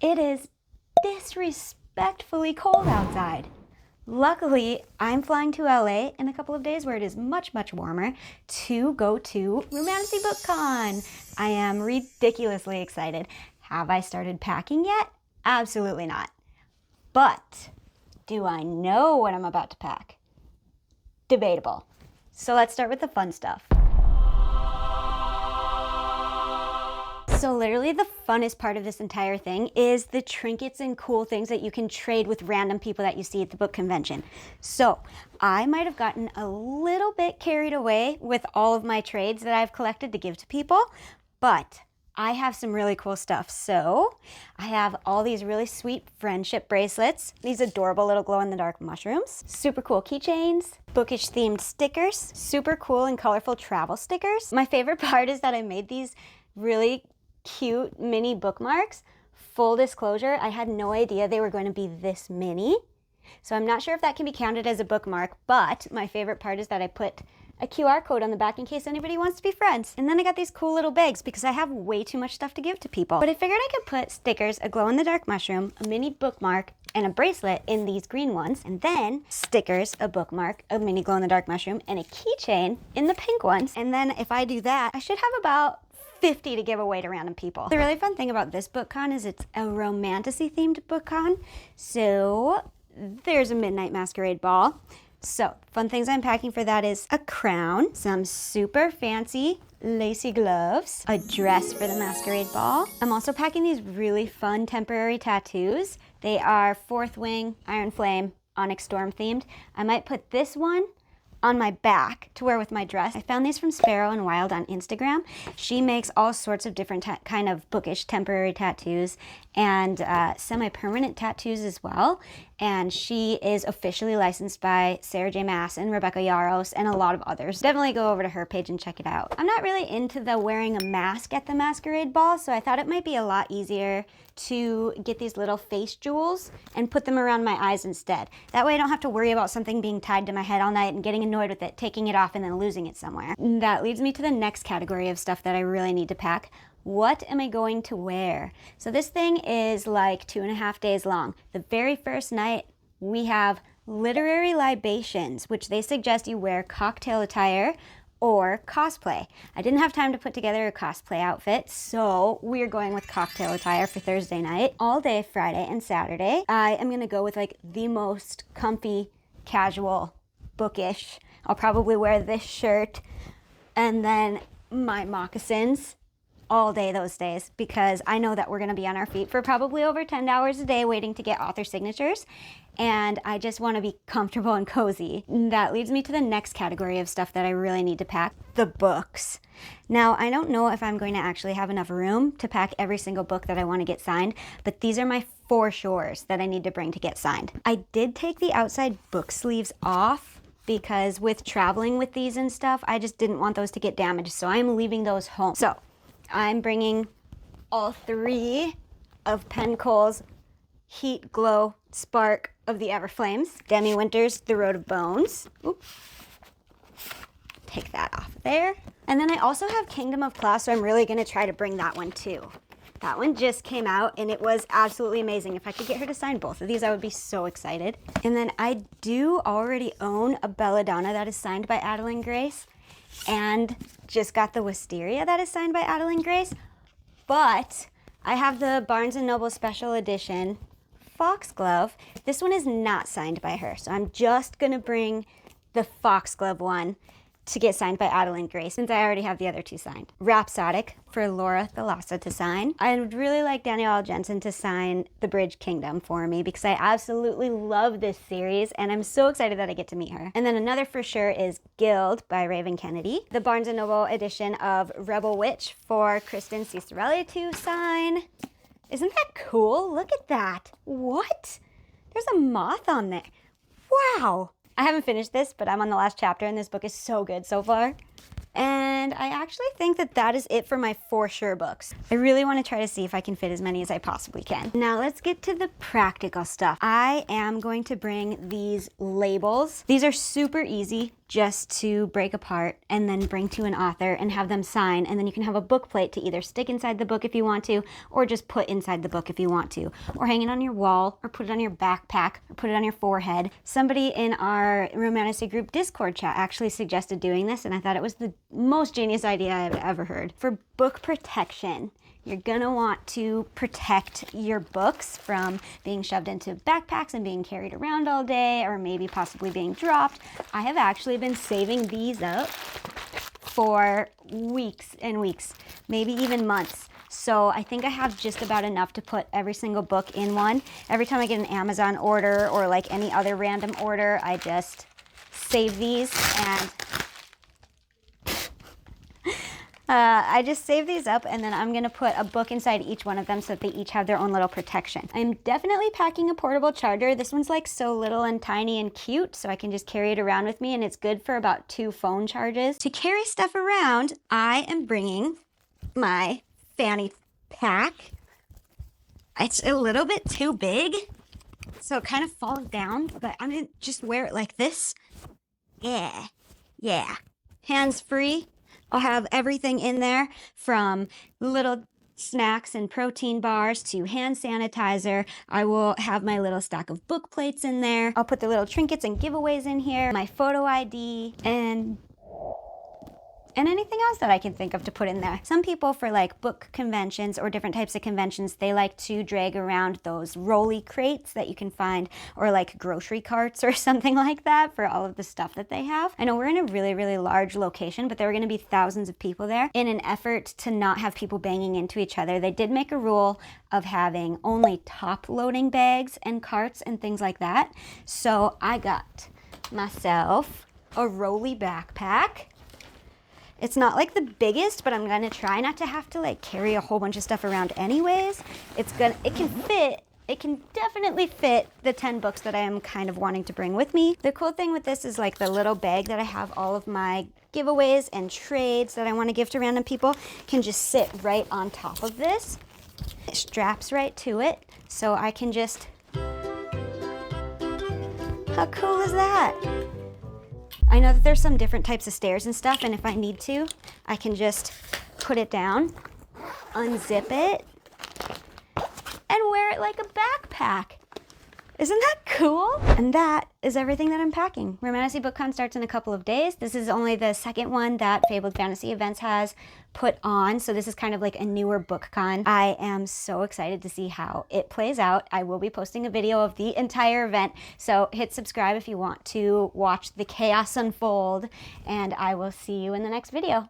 It is disrespectfully cold outside. Luckily, I'm flying to LA in a couple of days where it is much, much warmer to go to Romantasy BookCon. I am ridiculously excited. Have I started packing yet? Absolutely not. But do I know what I'm about to pack? Debatable. So let's start with the fun stuff. So literally the funnest part of this entire thing is the trinkets and cool things that you can trade with random people that you see at the book convention. So I might have gotten a little bit carried away with all of my trades that I've collected to give to people, but I have some really cool stuff. So I have all these really sweet friendship bracelets, these adorable little glow-in-the-dark mushrooms, super cool keychains, Bookish themed stickers, super cool and colorful travel stickers. My favorite part is that I made these really cute mini bookmarks. Full disclosure, I had no idea they were going to be this mini. So I'm not sure if that can be counted as a bookmark, but my favorite part is that I put a QR code on the back in case anybody wants to be friends. And then I got these cool little bags because I have way too much stuff to give to people. But I figured I could put stickers, a glow-in-the-dark mushroom, a mini bookmark, and a bracelet in these green ones, and then stickers, a bookmark, a mini glow-in-the-dark mushroom, and a keychain in the pink ones. And then if I do that, I should have about 50 to give away to random people. The really fun thing about this BookCon is it's a romantasy themed BookCon. So there's a midnight masquerade ball. So fun things I'm packing for that is a crown, some super fancy lacy gloves, a dress for the masquerade ball. I'm also packing these really fun temporary tattoos. They are Fourth Wing, Iron Flame, Onyx Storm themed. I might put this one on my back to wear with my dress. I found these from Sparrow and Wild on Instagram. She makes all sorts of different kind of bookish temporary tattoos and semi-permanent tattoos as well. And she is officially licensed by Sarah J. Maas and Rebecca Yaros and a lot of others. Definitely go over to her page and check it out. I'm not really into the wearing a mask at the masquerade ball, so I thought it might be a lot easier to get these little face jewels and put them around my eyes instead. That way I don't have to worry about something being tied to my head all night and getting annoyed with it, taking it off and then losing it somewhere. That leads me to the next category of stuff that I really need to pack. What am I going to wear? So this thing is like 2.5 days long. The very first night we have literary libations, which they suggest you wear cocktail attire or cosplay. I didn't have time to put together a cosplay outfit, so we're going with cocktail attire for Thursday night. All day Friday and Saturday, I am gonna go with like the most comfy, casual, bookish. I'll probably wear this shirt and then my moccasins all day those days because I know that we're gonna be on our feet for probably over 10 hours a day waiting to get author signatures. And I just want to be comfortable and cozy. That leads me to the next category of stuff that I really need to pack, the books. Now, I don't know if I'm going to actually have enough room to pack every single book that I want to get signed, but these are my 4 shores that I need to bring to get signed. I did take the outside book sleeves off because with traveling with these and stuff, I just didn't want those to get damaged, so I'm leaving those home. So I'm bringing all 3 of Pencole's Heat, Glow, Spark of the Everflames. Demi Winter's The Road of Bones. Oop. Take that off there. And then I also have Kingdom of Claws, so I'm really gonna try to bring that one too. That one just came out and it was absolutely amazing. If I could get her to sign both of these, I would be so excited. And then I do already own a Belladonna that is signed by Adeline Grace and just got the Wisteria that is signed by Adeline Grace. But I have the Barnes & Noble Special Edition Foxglove. This one is not signed by her, so I'm just gonna bring the Foxglove one to get signed by Adeline Grace since I already have the other 2 signed. Rhapsodic for Laura Thalassa to sign. I would really like Danielle Jensen to sign The Bridge Kingdom for me because I absolutely love this series and I'm so excited that I get to meet her. And then another for sure is Guild by Raven Kennedy. The Barnes & Noble edition of Rebel Witch for Kristen Cicerelli to sign. Isn't that cool? Look at that. What? There's a moth on there. Wow. I haven't finished this, but I'm on the last chapter and this book is so good so far. And I actually think that that is it for my 4 sure books. I really want to try to see if I can fit as many as I possibly can. Now let's get to the practical stuff. I am going to bring these labels. These are super easy. just to break apart and then bring to an author and have them sign, and then you can have a book plate to either stick inside the book if you want to, or just put inside the book if you want to, or hang it on your wall, or put it on your backpack, or put it on your forehead. Somebody in our Romantasy group Discord chat actually suggested doing this, and I thought it was the most genius idea I've ever heard. For book protection, you're gonna want to protect your books from being shoved into backpacks and being carried around all day, or maybe possibly being dropped. I have actually been saving these up for weeks and weeks, maybe even months. So I think I have just about enough to put every single book in one. Every time I get an Amazon order or like any other random order, I just save these, and I just save these up, and then I'm gonna put a book inside each one of them so that they each have their own little protection. I'm definitely packing a portable charger. This one's like so little and tiny and cute, so I can just carry it around with me, and it's good for about 2 phone charges. To carry stuff around, I am bringing my fanny pack. It's a little bit too big, so it kind of falls down, but I'm gonna just wear it like this. Yeah. Hands free. I'll have everything in there, from little snacks and protein bars to hand sanitizer. I will have my little stack of book plates in there. I'll put the little trinkets and giveaways in here, my photo ID, and anything else that I can think of to put in there. Some people, for like book conventions or different types of conventions, they like to drag around those rolly crates that you can find, or like grocery carts or something like that, for all of the stuff that they have. I know we're in a really, really large location, but there are going to be thousands of people there. In an effort to not have people banging into each other, they did make a rule of having only top loading bags and carts and things like that. So I got myself a rolly backpack. It's not like the biggest, but I'm gonna try not to have to like carry a whole bunch of stuff around anyways. It can definitely fit the 10 books that I am kind of wanting to bring with me. The cool thing with this is like the little bag that I have all of my giveaways and trades that I want to give to random people can just sit right on top of this. It straps right to it, so I can just, how cool is that? I know that there's some different types of stairs and stuff, and if I need to, I can just put it down, unzip it, and wear it like a backpack. Isn't that cool? And that is everything that I'm packing. Romantasy BookCon starts in a couple of days. This is only the second one that Fabled Fantasy Events has put on, so this is kind of like a newer BookCon. I am so excited to see how it plays out. I will be posting a video of the entire event, so hit subscribe if you want to watch the chaos unfold, and I will see you in the next video.